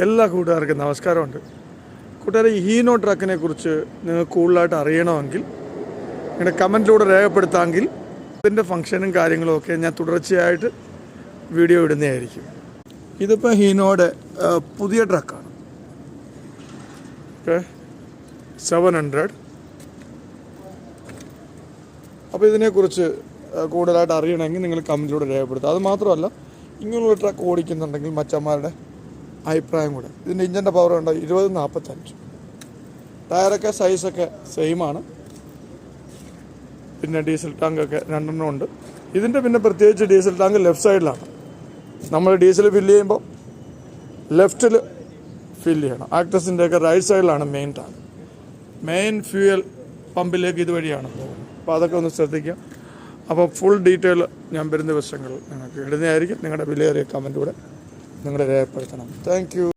എല്ലാ കൂട്ടുകാർക്കും നമസ്കാരമുണ്ട്. കൂട്ടുകാരെ, ഹീനോ ട്രക്കിനെ കുറിച്ച് നിങ്ങൾക്ക് കൂടുതലായിട്ട് അറിയണമെങ്കിൽ നിങ്ങളുടെ കമൻറ്റിലൂടെ രേഖപ്പെടുത്താമെങ്കിൽ ഇതിൻ്റെ ഫംഗ്ഷനും കാര്യങ്ങളും ഒക്കെ ഞാൻ തുടർച്ചയായിട്ട് വീഡിയോ ഇടുന്നതായിരിക്കും. ഇതിപ്പോൾ ഹീനോയുടെ പുതിയ ട്രക്കാണ്. ഓക്കെ, 700. അപ്പോൾ ഇതിനെക്കുറിച്ച് കൂടുതലായിട്ട് അറിയണമെങ്കിൽ നിങ്ങൾ കമൻറ്റിലൂടെ രേഖപ്പെടുത്തുക. അത് മാത്രമല്ല, ഇങ്ങനെയുള്ള ട്രക്ക് ഓടിക്കുന്നുണ്ടെങ്കിൽ മച്ചന്മാരുടെ അഭിപ്രായം കൂടെ. ഇതിൻ്റെ ഇഞ്ചിൻ്റെ പവർ ഉണ്ടോ 20-45. ടയറൊക്കെ സൈസൊക്കെ സെയിമാണ്. പിന്നെ ഡീസൽ ടാങ്കൊക്കെ 2 ഉണ്ട്. ഇതിൻ്റെ പിന്നെ പ്രത്യേകിച്ച് ഡീസൽ ടാങ്ക് ലെഫ്റ്റ് സൈഡിലാണ്. നമ്മൾ ഡീസൽ ഫില്ല് ചെയ്യുമ്പോൾ ലെഫ്റ്റിൽ ഫില്ല് ചെയ്യണം. ആക്ടസിൻ്റെയൊക്കെ റൈറ്റ് സൈഡിലാണ് മെയിൻ ടാങ്ക്. മെയിൻ ഫ്യൂവൽ പമ്പിലേക്ക് ഇതുവഴിയാണ് പോകുന്നത്. അപ്പോൾ അതൊക്കെ ഒന്ന് ശ്രദ്ധിക്കുക. അപ്പോൾ ഫുൾ ഡീറ്റെയിൽ ഞാൻ വരുന്ന ദിവസങ്ങളിൽ നിങ്ങൾക്ക് ഇടുന്നതായിരിക്കും. നിങ്ങളുടെ വിലയേറിയ കമൻറ്റൂടെ നിങ്ങളുടെ രേഖപ്പെടുത്തണം. Thank you.